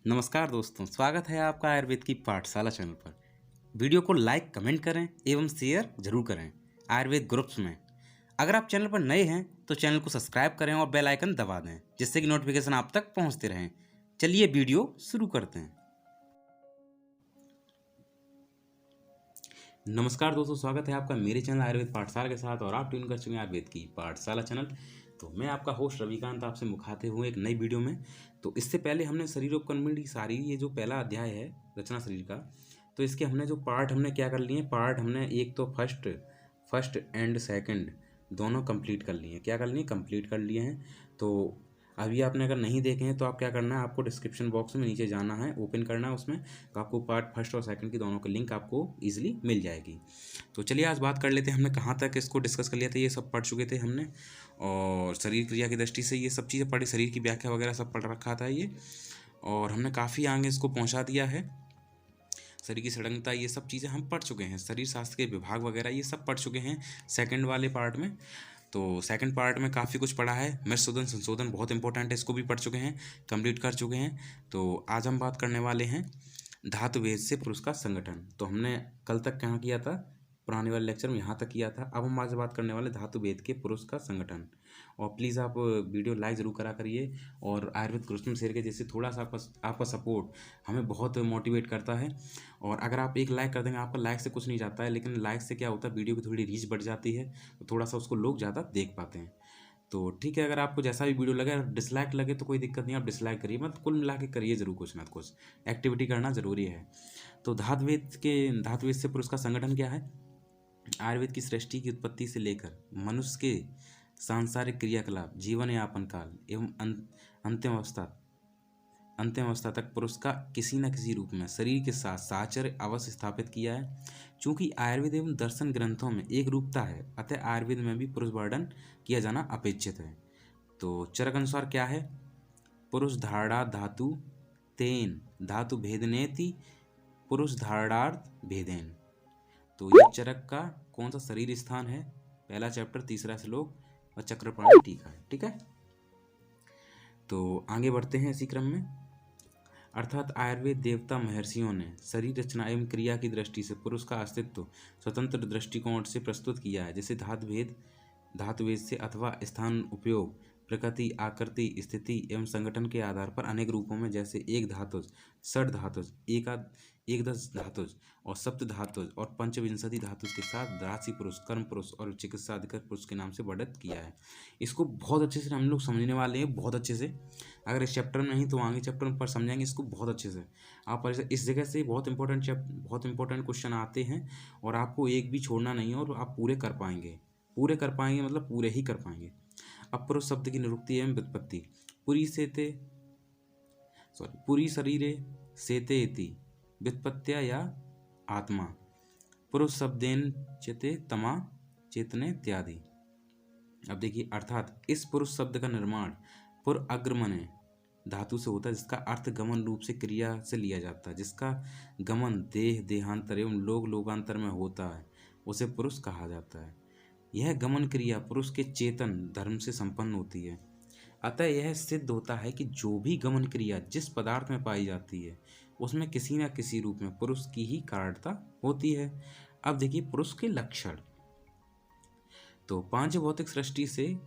नमस्कार दोस्तों, स्वागत है आपका आयुर्वेद की पाठशाला चैनल पर। वीडियो को लाइक कमेंट करें एवं शेयर जरूर करें आयुर्वेद ग्रुप्स में। अगर आप चैनल पर नए हैं तो चैनल को सब्सक्राइब करें और बेल आइकन दबा दें, जिससे कि नोटिफिकेशन आप तक पहुंचते रहें। चलिए वीडियो शुरू करते हैं। नमस्कार दोस्तों, स्वागत है आपका मेरे चैनल आयुर्वेद पाठशाला के साथ और आप ट्यून कर चुके हैं आयुर्वेद की पाठशाला चैनल। तो मैं आपका होस्ट रविकांत आपसे मुखातिब हुए एक नई वीडियो में। तो इससे पहले हमने शरीरोपकर्मणी सारी ये जो पहला अध्याय है रचना शरीर का, तो इसके हमने जो पार्ट हमने क्या कर लिए, पार्ट हमने एक तो फर्स्ट एंड सेकंड दोनों कंप्लीट कर लिए हैं। क्या कर लिए? कंप्लीट कर लिए हैं। तो अभी आपने अगर नहीं देखे हैं तो आप क्या करना है, आपको डिस्क्रिप्शन बॉक्स में नीचे जाना है, ओपन करना है उसमें, तो आपको पार्ट फर्स्ट और सेकंड की दोनों की लिंक आपको ईजिली मिल जाएगी। तो चलिए आज बात कर लेते हैं, हमने कहाँ तक इसको डिस्कस कर लिया था। ये सब पढ़ चुके थे हमने, और शरीर क्रिया की दृष्टि से ये सब चीज़ें पढ़ी, शरीर की व्याख्या वगैरह सब पढ़ रखा था ये, और हमने काफ़ी आगे इसको पहुँचा दिया है। शरीर की सड़ंगता ये सब चीज़ें हम पढ़ चुके हैं, शरीर शास्त्र के विभाग वगैरह ये सब पढ़ चुके हैं सेकंड वाले पार्ट में। तो सेकंड पार्ट में काफ़ी कुछ पढ़ा है। मृतशोधन संशोधन बहुत इंपॉर्टेंट है, इसको भी पढ़ चुके हैं, कंप्लीट कर चुके हैं। तो आज हम बात करने वाले हैं धातु भेद से पुरुष का संगठन। तो हमने कल तक कहाँ किया था, पुराने वाले लेक्चर में यहाँ तक किया था। अब हम आज बात करने वाले धातु भेद के पुरुष का संगठन। और प्लीज़ आप वीडियो लाइक ज़रूर करा करिए, और आयुर्वेद ग्रुप्स में शेयर के, जैसे थोड़ा सा आपका सपोर्ट हमें बहुत मोटिवेट करता है। और अगर आप एक लाइक कर देंगे, आपका लाइक से कुछ नहीं जाता है, लेकिन लाइक से क्या होता है, वीडियो की थोड़ी रीच बढ़ जाती है, तो थोड़ा सा उसको लोग ज़्यादा देख पाते हैं। तो ठीक है, अगर आपको जैसा भी वीडियो लगे, डिसलाइक लगे तो कोई दिक्कत नहीं, आप डिसलाइक करिए मत, कुल मिला के करिए ज़रूर, कुछ ना कुछ एक्टिविटी करना ज़रूरी है। तो धातुवेद से पुरुष का संगठन क्या है? आयुर्वेद की सृष्टि की उत्पत्ति से लेकर मनुष्य के सांसारिक क्रियाकलाप, जीवन यापन काल एवं अंतिम अवस्था तक पुरुष का किसी न किसी रूप में शरीर के साथ साहचर्य अवश्य स्थापित किया है। चूंकि आयुर्वेद एवं दर्शन ग्रंथों में एक रूपता है, अतः आयुर्वेद में भी पुरुष वर्णन किया जाना अपेक्षित है। तो चरक अनुसार क्या है? पुरुष धारणा धातु तेन धातु भेदनेति पुरुष धारणार्थ भेदेन। तो ये चरक का कौन सा शरीर स्थान है? पहला चैप्टर, तीसरा श्लोक और चक्रपाणी टीका है। ठीक है, तो आगे बढ़ते हैं इसी क्रम में। अर्थात आयुर्वेद देवता महर्षियों ने शरीर रचना एवं क्रिया की दृष्टि से पुरुष का अस्तित्व स्वतंत्र दृष्टिकोण से प्रस्तुत किया है। जैसे धातुभेद से अथवा स्थान उपयोग, प्रकृति, आकृति, स्थिति एवं संगठन के आधार पर अनेक रूपों में, जैसे एक धातुज, षड धातुज, एकदश धातुज और सप्त धातुज और पंचविंशति धातुज के साथ राशि पुरुष, कर्म पुरुष और चिकित्सा अधिकार पुरुष के नाम से वर्णित किया है। इसको बहुत अच्छे से हम लोग समझने वाले हैं, बहुत अच्छे से। अगर इस चैप्टर में नहीं तो आगे चैप्टर पर समझेंगे इसको बहुत अच्छे से। आप इस जगह से बहुत इंपॉर्टेंट क्वेश्चन आते हैं, और आपको एक भी छोड़ना नहीं है, और आप पूरे कर पाएंगे मतलब पूरे ही कर पाएंगे। अब पुरुष शब्द की निरुक्ति एवं व्युत्पत्ति। पुरी शरीरे सेते इति व्युत्पत्त्या या आत्मा पुरुष शब्देन चेते तमा चेतने इत्यादि। अब देखिए, अर्थात इस पुरुष शब्द का निर्माण पुर अग्रमने धातु से होता है, जिसका अर्थ गमन रूप से क्रिया से लिया जाता है। जिसका गमन देह देहांतर एवं लोकांतर में होता है, उसे पुरुष कहा जाता है। यह गमन क्रिया पुरुष के चेतन धर्म से संपन्न होती है। अतः यह सिद्ध होता है कि जो भी गमन क्रिया जिस पदार्थ में पाई जाती है, उसमें किसी न किसी रूप में पुरुष की ही कारणता होती है। अब देखिए पुरुष के लक्षण। तो पांच भौतिक सृष्टि से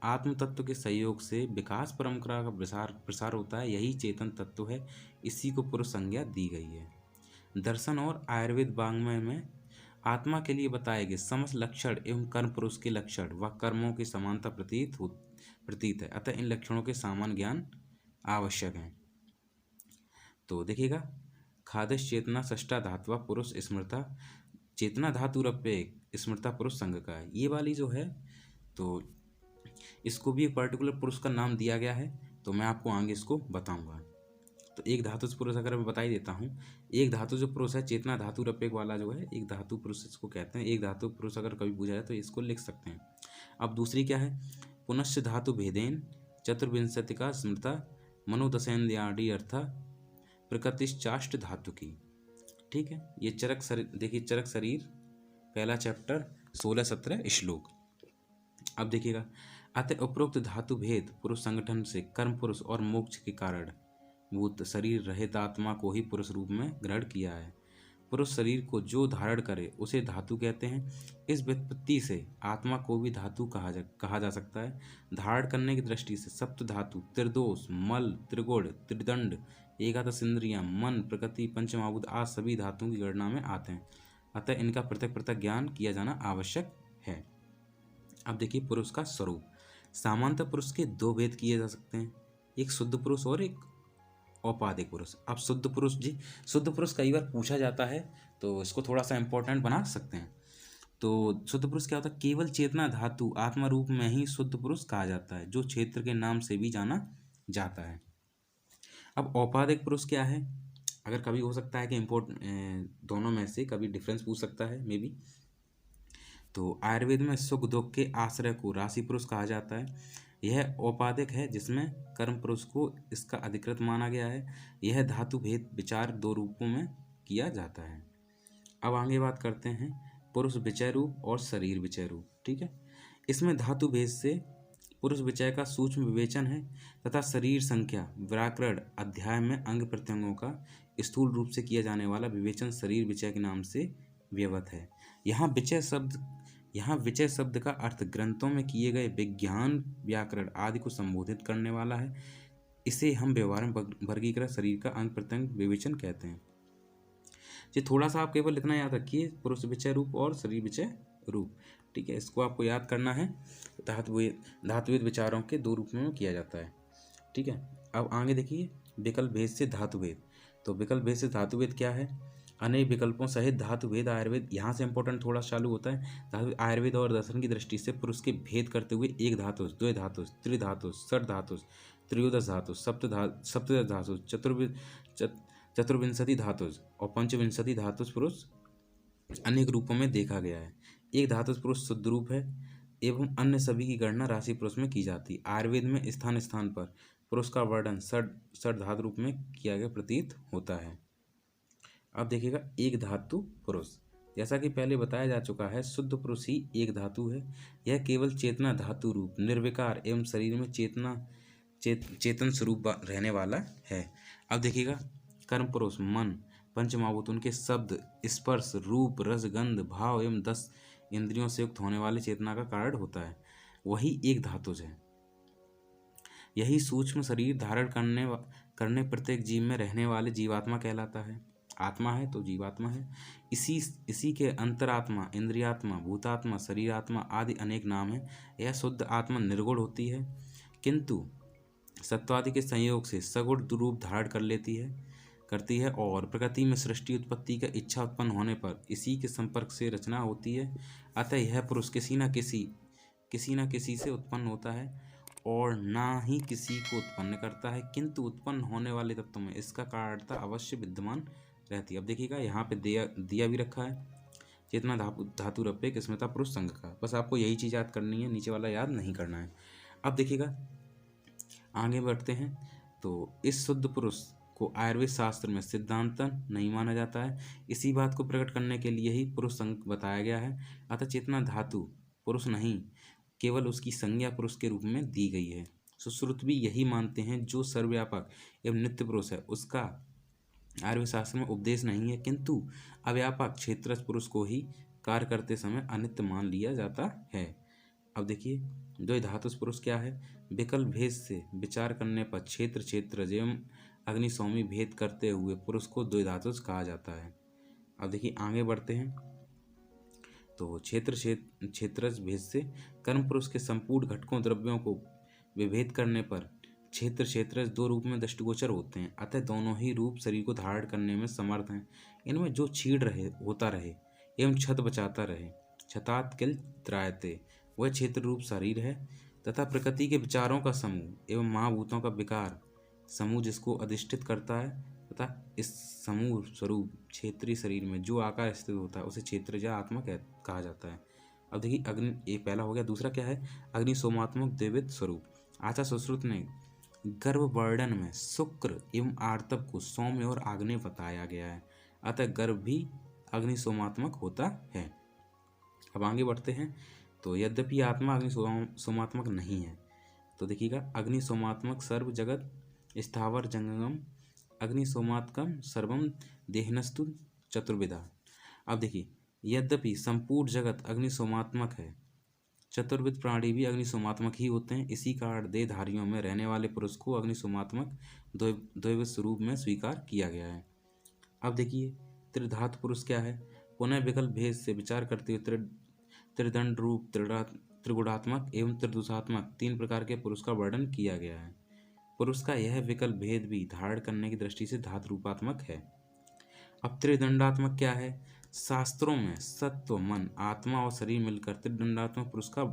आत्म तत्व के सहयोग से विकास परंपरा का प्रसार होता है, यही चेतन तत्व है, इसी को पुरुष संज्ञा दी गई है। दर्शन और आयुर्वेद वाङ्मय में आत्मा के लिए बताए गए समस्त लक्षण एवं कर्म पुरुष के लक्षण व कर्मों की समानता प्रतीत है, अतः इन लक्षणों के सामान्य ज्ञान आवश्यक है। तो देखिएगा, खादश चेतना षष्ठा धातुआ पुरुष स्मृता, चेतना धातु रप्य स्मृता पुरुष संघ का है। ये वाली जो है, तो इसको भी एक पर्टिकुलर पुरुष का नाम दिया गया है, तो मैं आपको आगे इसको बताऊंगा। तो एक धातु पुरुष अगर मैं बता ही देता हूँ, एक धातु जो पुरुष है, चेतना धातु रपेक वाला जो है, एक धातु पुरुष इसको कहते हैं। एक धातु पुरुष अगर कभी पूछा जाए तो इसको लिख सकते हैं। अब दूसरी क्या है? पुनश्च धातु भेदेन चतुर्विंशतिका स्मृता मनोदशेन्द्रियाणि अर्थ प्रकृतिश्चाष्ट धातु की। ठीक है, ये चरक शरीर, देखिए चरक शरीर पहला चैप्टर 16-17 श्लोक। अब देखिएगा, अतः उपरोक्त धातु भेद पुरुष संगठन से कर्म पुरुष और मोक्ष के कारण भूत शरीर रहित आत्मा को ही पुरुष रूप में ग्रहण किया है। पुरुष शरीर को जो धारण करे उसे धातु कहते हैं। इस व्युत्पत्ति से आत्मा को भी धातु कहा जा सकता है। धारण करने की दृष्टि से सप्त धातु, त्रिदोष, मल, त्रिगुण, त्रिदंड, एकादश इंद्रियां, मन, प्रकृति, पंचमहाभूत आदि सभी धातुओं की गणना में आते हैं। अतः इनका पृथक पृथक ज्ञान किया जाना आवश्यक है। अब देखिए पुरुष का स्वरूप। सामान्यतः पुरुष के दो भेद किए जा सकते हैं, एक शुद्ध पुरुष और एक औपाधिक पुरुष। अब शुद्ध पुरुष जी, शुद्ध पुरुष कई बार पूछा जाता है तो इसको थोड़ा सा इंपॉर्टेंट बना सकते हैं। तो शुद्ध पुरुष क्या होता है? केवल चेतना धातु आत्मा रूप में ही शुद्ध पुरुष कहा जाता है, जो क्षेत्र के नाम से भी जाना जाता है। अब औपाधिक पुरुष क्या है? अगर कभी हो सकता है कि दोनों में से कभी डिफरेंस पूछ सकता है मे बी। तो आयुर्वेद में सुख दुख के आश्रय को राशि पुरुष कहा जाता है। यह औपाधिक है, जिसमें कर्म पुरुष को इसका अधिकृत माना गया है। यह धातु भेद विचार दो रूपों में किया जाता है। अब आगे बात करते हैं पुरुष विचय रूप और शरीर विचय रूप। ठीक है, इसमें धातु भेद से पुरुष विचय का सूक्ष्म विवेचन है तथा शरीर संख्या व्याकरण अध्याय में अंग प्रत्यंगों का स्थूल रूप से किया जाने वाला विवेचन शरीर विचय के नाम से व्यवत है। यहाँ विचय शब्द का अर्थ ग्रंथों में किए गए विज्ञान व्याकरण आदि को संबोधित करने वाला है। इसे हम व्यवहार में वर्गीकृत शरीर का अंग प्रत्यंग विवेचन कहते हैं। ये थोड़ा सा आप केवल इतना याद रखिए, पुरुष विचय रूप और शरीर विचय रूप। ठीक है, इसको आपको याद करना है। धातुविद विचारों के दो रूप में किया जाता है। ठीक है, अब आगे देखिए विकल्प भेद से धातुभेद। तो विकल्प भेद से धातुभेद क्या है? अनेक विकल्पों सहित धातुभेद आयुर्वेद, यहाँ से इंपॉर्टेंट थोड़ा चालू होता है। आयुर्वेद और दर्शन की दृष्टि से पुरुष के भेद करते हुए एक धातुष, द्वय धातुष, त्रिधातुष, षट धातुष, त्रयोदश धातुष, सप्तदश धातुष, चतुर्विंशति धातुष और पंचविंशति धातुष पुरुष अनेक रूपों में देखा गया है। एक धातुष पुरुष शुद्ध रूप है एवं अन्य सभी की गणना राशि पुरुष में की जाती है। आयुर्वेद में स्थान स्थान पर पुरुष का वर्णन षट धातु रूप में किया गया प्रतीत होता है। अब देखिएगा एक धातु पुरुष, जैसा कि पहले बताया जा चुका है, शुद्ध पुरुष ही एक धातु है। यह केवल चेतना धातु रूप निर्विकार एवं शरीर में चेतन स्वरूप रहने वाला है। अब देखिएगा कर्म पुरुष मन, पंचमहाभूत, उनके शब्द, स्पर्श, रूप, रस, गंध, भाव एवं 10 इंद्रियों से युक्त होने वाले चेतना का कारण होता है, वही एक धातुज है। यही सूक्ष्म शरीर धारण करने प्रत्येक जीव में रहने वाले जीवात्मा कहलाता है। आत्मा है तो जीवात्मा है। इसी के अंतरात्मा, इंद्रियात्मा, भूतात्मा, शरीरात्मा आदि अनेक नाम हैं। यह शुद्ध आत्मा निर्गुण होती है, किंतु सत्वादि के संयोग से सगुण रूप धारण करती है और प्रकृति में सृष्टि उत्पत्ति का इच्छा उत्पन्न होने पर इसी के संपर्क से रचना होती है। अतः यह पुरुष किसी न किसी से उत्पन्न होता है और ना ही किसी को उत्पन्न करता है, किंतु उत्पन्न होने वाले तत्व में इसका कारणता अवश्य विद्यमान रहती है। अब देखिएगा यहाँ पे दिया भी रखा है, चेतना धातु रप्य स्मृता पुरुष संघ का। बस आपको यही चीज़ याद करनी है, नीचे वाला याद नहीं करना है। अब देखिएगा आगे बढ़ते हैं। तो इस शुद्ध पुरुष को आयुर्वेद शास्त्र में सिद्धांतन नहीं माना जाता है। इसी बात को प्रकट करने के लिए ही पुरुष संघ बताया गया है। अतः चेतना धातु पुरुष नहीं, केवल उसकी संज्ञा पुरुष के रूप में दी गई है। सुश्रुत भी यही मानते हैं, जो सर्वव्यापक एवं नित्य पुरुष है उसका आयुर्वेद शास्त्र में उपदेश नहीं है, किंतु अव्यापक क्षेत्र पुरुष को ही कार्य करते समय अनित्य मान लिया जाता है। अब देखिए द्वय धातुष पुरुष क्या है? विकल्प भेद से विचार करने पर क्षेत्र एवं अग्निसौमी भेद करते हुए पुरुष को द्वय धातुष कहा जाता है। अब देखिए आगे बढ़ते हैं। तो क्षेत्र भेद से कर्म पुरुष के संपूर्ण घटकों द्रव्यों को विभेद करने पर क्षेत्र दो रूप में दृष्टिगोचर होते हैं। अतः दोनों ही रूप शरीर को धारण करने में समर्थ हैं। इनमें जो होता रहे एवं क्षत बचाता रहे, क्षतात किल त्रायते, वह क्षेत्र रूप शरीर है तथा प्रकृति के विचारों का समूह एवं महाभूतों का विकार समूह जिसको अधिष्ठित करता है तथा इस समूह स्वरूप क्षेत्रीय शरीर में जो आकार स्थित होता है उसे क्षेत्रज आत्मा कहा जाता है। अब देखिए अग्नि, ये पहला हो गया। दूसरा क्या है? अग्नि सोमात्मक द्विविध स्वरूप। आचार्य सुश्रुत ने गर्भ वर्णन में शुक्र एवं आर्तव को सौम्य और आग्नेय बताया गया है, अतः गर्भ भी अग्नि सोमात्मक होता है। अब आगे बढ़ते हैं। तो यद्यपि आत्मा अग्नि सोमात्मक नहीं है, तो देखिएगा अग्नि सोमात्मक सर्व जगत स्थावर जंगम अग्निसोमात्मकं सर्वं देहिनस्तु चतुर्विधा। अब देखिए, यद्यपि संपूर्ण जगत अग्निसोमात्मक है, चतुर्विध प्राणी भी अग्निसोमात्मक ही होते हैं। इसी कारण देहधारियों में रहने वाले पुरुष को अग्निसोमात्मक द्वैविध स्वरूप में स्वीकार किया गया है। अब देखिए, त्रिधातु पुरुष क्या है। पुनः विकल्प भेद से विचार करते हुए त्रिदंड रूप, त्रिगुणात्मक एवं त्रिदोषात्मक 3 प्रकार के पुरुष का वर्णन किया गया है। पुरुष का यह विकल्प भेद भी धारण करने की दृष्टि से धातु रूपात्मक है। अब त्रिदंडात्मक क्या है। शास्त्रों में सत्व, मन, आत्मा और शरीर मिलकर त्रिदंडात्मक पुरुष का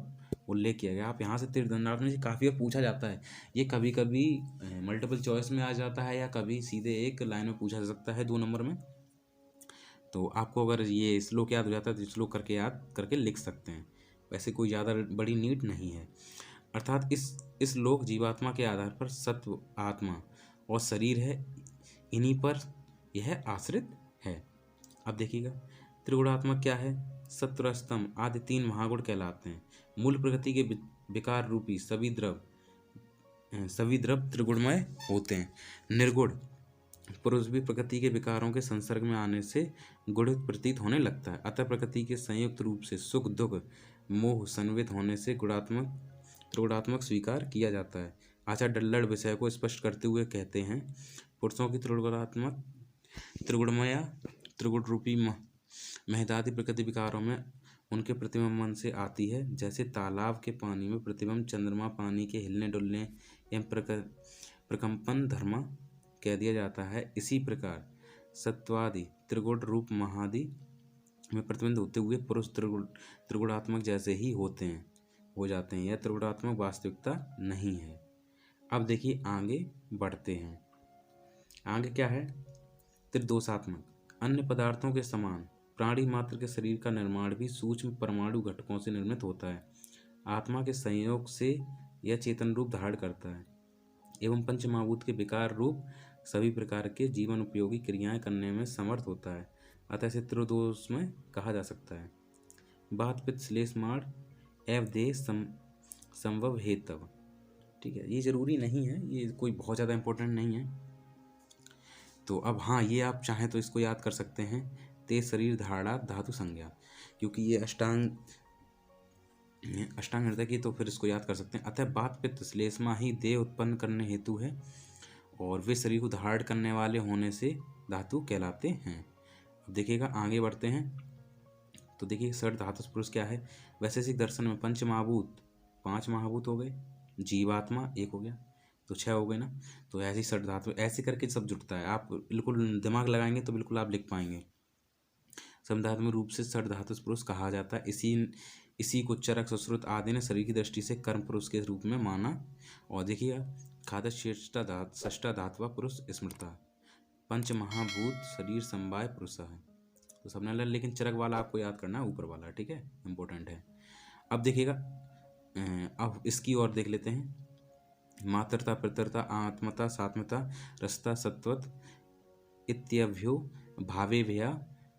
उल्लेख किया गया। आप यहाँ से त्रिदंडात्मक से काफ़ी पूछा जाता है। ये कभी कभी मल्टीपल चॉइस में आ जाता है या कभी सीधे एक लाइन में पूछा जा सकता है 2 नंबर में। तो आपको अगर ये श्लोक याद हो जाता है तो श्लोक करके याद करके लिख सकते हैं। वैसे कोई ज़्यादा बड़ी नीड नहीं है। अर्थात इस लोक जीवात्मा के आधार पर सत्व, आत्मा और शरीर है, इन्हीं पर यह आश्रित है। अब देखिएगा, त्रिगुणात्मक क्या है। सत्व, स्तंभ आदि 3 महागुण कहलाते हैं। मूल प्रकृति के विकार रूपी सभी द्रव त्रिगुणमय होते हैं। निर्गुण पुरुष भी प्रकृति के विकारों के संसर्ग में आने से गुणित प्रतीत होने लगता है। अतः प्रकृति के संयुक्त रूप से सुख, दुख, मोह संवित होने से त्रिगुणात्मक स्वीकार किया जाता है। आचार्य डल्लड़ विषय को स्पष्ट करते हुए कहते हैं, पुरुषों की त्रिगुणमय त्रिगुण रूपी महदादि प्रकृति विकारों में उनके प्रतिबिंब मन से आती है। जैसे तालाब के पानी में प्रतिबिंब चंद्रमा पानी के हिलने डुलने एवं प्रकंपन धर्म कह दिया जाता है, इसी प्रकार सत्वादि त्रिगुण रूप महादि में प्रतिबिंब होते हुए पुरुष त्रिगुणात्मक जैसे ही हो जाते हैं। यह त्रिगुणात्मक वास्तविकता नहीं है। अब देखिए, आगे बढ़ते हैं। आगे क्या है। त्रिदोषात्मक अन्य पदार्थों के समान प्राणी मात्र के शरीर का निर्माण भी सूक्ष्म परमाणु घटकों से निर्मित होता है। आत्मा के संयोग से यह चेतन रूप धारण करता है एवं पंचमहाभूत के विकार रूप सभी प्रकार के जीवन उपयोगी क्रियाएं करने में समर्थ होता है। अतः इसे त्रिदोष में कहा जा सकता है। बात पित्त श्लेष माड़ एव देह संभव हेतव। ठीक है, ये जरूरी नहीं है, ये कोई बहुत ज़्यादा इंपॉर्टेंट नहीं है। तो अब हाँ, ये आप चाहें तो इसको याद कर सकते हैं, ते शरीर धारणा धातु संज्ञा, क्योंकि ये अष्टांग हृदय की, तो फिर इसको याद कर सकते हैं। अतः बात पित्त श्लेष्मा ही देह उत्पन्न करने हेतु है और वे शरीर को धारण करने वाले होने से धातु कहलाते हैं। अब देखिएगा, आगे बढ़ते हैं। तो देखिए, षड धातु पुरुष क्या है। वैशेषिक दर्शन में पंच महाभूत 5 महाभूत हो गए, जीवात्मा 1 हो गया, तो 6 हो गए ना। तो ऐसी षड धातु ऐसे करके सब जुड़ता है। आप बिल्कुल दिमाग लगाएंगे तो बिल्कुल आप लिख पाएंगे। समधात्मक रूप से षड धातु पुरुष कहा जाता है। इसी को चरक, सुश्रुत आदि ने शरीर की दृष्टि से कर्म पुरुष के रूप में माना। और देखिएगा, खाद षष्टा धातुवा पुरुष स्मृता, पंच महाभूत शरीर समवाय पुरुष है। तो सबने अलग, लेकिन चरक वाला आपको याद करना है, ऊपर वाला, ठीक है, इंपॉर्टेंट है। अब देखिएगा, अब इसकी ओर देख लेते हैं। मात्रता, पितरता, आत्मता, सात्मता, रसता, सत्वत इत्यभ्यो भावे भया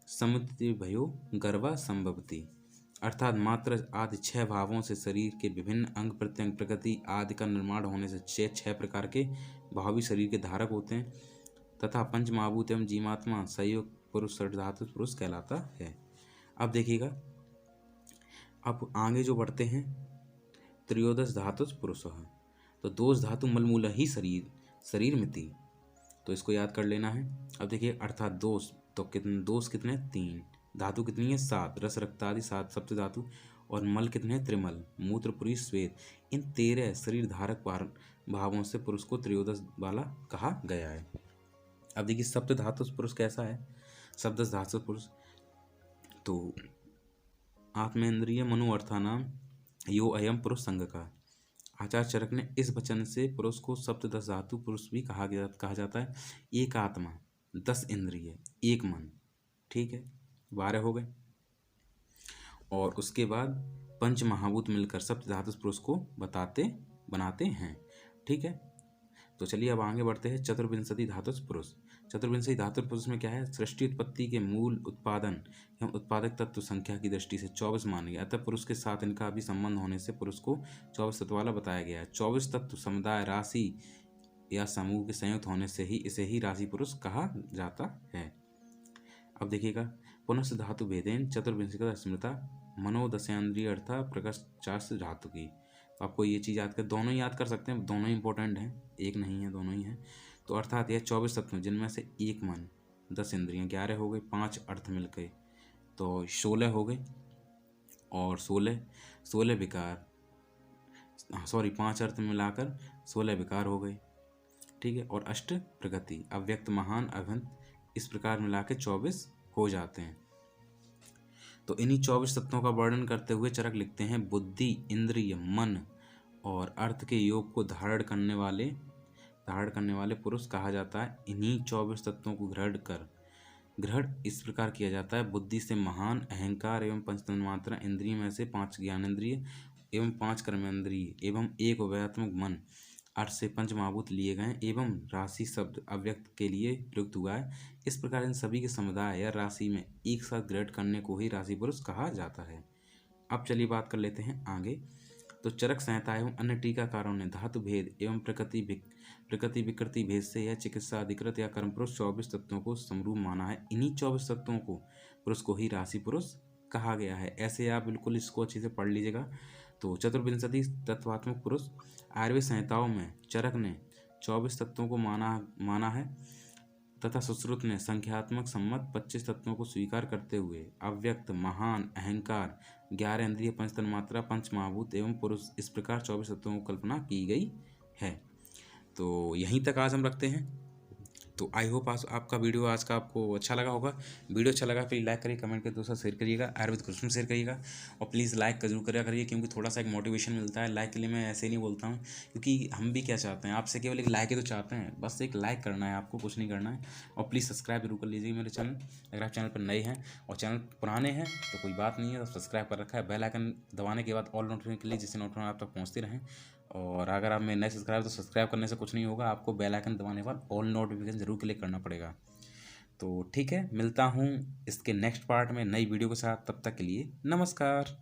समुद्भयो गर्वा संभवती। अर्थात मात्र आदि 6 भावों से शरीर के विभिन्न अंग प्रत्यंग प्रकृति आदि का निर्माण होने से 6 प्रकार के भाव भी शरीर के धारक होते हैं तथा पंच महाभूत एवं जीवात्मा संयुक्त पुरुष षड धातु पुरुष कहलाता है। अब देखिएगा, अब आगे जो बढ़ते हैं, त्रयोदश धातु पुरुष है। तो दोष धातु मलमूल ही शरीर मिति, तो इसको याद कर लेना है। अब देखिए, अर्थात दोष, तो दोष कितने 3, धातु कितनी है 7, रस रक्त आदि 7 सप्त धातु, और मल कितने त्रिमल, मूत्र पुरी श्वेत। इन 13 शरीर धारक भावों से पुरुष को त्रयोदश वाला कहा गया है। अब देखिए, सप्त धातु पुरुष कैसा है। सप्तदश धातु पुरुष तो आत्मेंद्रिय मनो अर्थानाम यो अयम पुरुष संघ का। आचार्य चरक ने इस वचन से पुरुष को सप्तदश धातु पुरुष भी कहा जाता है। एक आत्मा, 10 इंद्रिय, 1 मन, ठीक है, 12 हो गए। और उसके बाद पंच महाभूत मिलकर सप्त धातु पुरुष को बनाते हैं, ठीक है। तो चलिए अब आगे बढ़ते हैं। चतुर्विंशति धातु पुरुष। चतुर्विंशति धातु पुरुष में क्या है। सृष्टि उत्पत्ति के मूल, उत्पादन एवं उत्पादक तत्व संख्या की दृष्टि से 24 माने गए। अतः पुरुष के साथ इनका भी संबंध होने से पुरुष को 24 तत्व वाला बताया गया है। 24 तत्व समुदाय राशि या समूह के संयुक्त होने से ही इसे ही राशि पुरुष कहा जाता है। अब देखिएगा, पुनः धातु भेदेन चतुर्विंशतिका स्मृता मनोदशेन्द्रिय अर्था प्रकाश धातु की। तो आपको ये चीज़ याद कर, दोनों ही याद कर सकते हैं, दोनों ही इंपॉर्टेंट हैं, एक नहीं है, दोनों ही हैं। तो अर्थात यह 24 तत्व जिनमें से 1 मन, 10 इंद्रियां, 11 हो गए, 5 अर्थ मिल गए तो 16 हो गए, और 16 विकार, सॉरी 5 अर्थ मिलाकर 16 विकार हो गए, ठीक है। और 8 प्रगति, अव्यक्त, महान, अभ्यंत, इस प्रकार मिला के 24 हो जाते हैं। तो इन्हीं 24 तत्वों का वर्णन करते हुए चरक लिखते हैं, बुद्धि, इंद्रिय, मन और अर्थ के योग को धारण करने वाले पुरुष कहा जाता है। इन्हीं 24 तत्वों को ग्रहण इस प्रकार किया जाता है, बुद्धि से महान, अहंकार एवं पंच तन्मात्रा, इंद्रिय में से 5 ज्ञानेंद्रिय एवं 5 कर्मेंद्रिय एवं 1 उभयात्मक मन, अर्थ से 5 महाभूत लिए गए एवं राशि शब्द अव्यक्त के लिए प्रयुक्त हुआ है। इस प्रकार इन सभी के समुदाय या राशि में एक साथ ग्रहण करने को ही राशि पुरुष कहा जाता है। अब चलिए बात कर लेते हैं आगे। तो चरक संहिता एवं अन्य टीकाकारों ने धातु भेद एवं प्रकृति विकृति भेद से या चिकित्सा अधिकृत या कर्म पुरुष 24 तत्वों को समरूप माना है। इन्हीं 24 तत्वों को पुरुष को ही राशि पुरुष कहा गया है। ऐसे आप बिल्कुल इसको अच्छे से पढ़ लीजिएगा। तो चतुर्विंशति तत्वात्मक पुरुष, आयुर्वेद संहिताओं में चरक ने 24 तत्वों को माना है तथा सुश्रुत ने संख्यात्मक सम्मत 25 तत्वों को स्वीकार करते हुए अव्यक्त, महान, अहंकार, 11 इंद्रिय, पंच तन्मात्रा, पंच महाभूत एवं पुरुष, इस प्रकार 24 तत्वों को कल्पना की गई है। तो यहीं तक आज हम रखते हैं। तो आई होप आपका वीडियो आज का आपको अच्छा लगा होगा। वीडियो अच्छा लगा प्लीज़ लाइक करिए, कमेंट करके दोस्तों शेयर करिएगा, आयुर्वेद ग्रुप में शेयर करिएगा, और प्लीज़ लाइक जरूर करिए क्योंकि थोड़ा सा एक मोटिवेशन मिलता है। लाइक के लिए मैं ऐसे नहीं बोलता हूँ, क्योंकि हम भी क्या चाहते हैं आपसे, केवल एक लाइक ही तो चाहते हैं, बस एक लाइक करना है आपको, कुछ नहीं करना है। और प्लीज़ सब्सक्राइब जरूर कर लीजिए मेरे चैनल, अगर आप चैनल पर नए हैं, और चैनल पुराने हैं तो कोई बात नहीं है, तो सब्सक्राइब कर रखा है। बेल आइकन दबाने के बाद ऑल नोटिफिकेशन के लिए, जिससे नोटिफिकेशन आप तक पहुँचते रहें। और अगर आप मेरे नए सब्सक्राइब तो सब्सक्राइब करने से कुछ नहीं होगा, आपको बेल आइकन दबाने के बाद ऑल नोटिफिकेशन जरूर क्लिक करना पड़ेगा। तो ठीक है, मिलता हूँ इसके नेक्स्ट पार्ट में नई वीडियो के साथ, तब तक के लिए नमस्कार।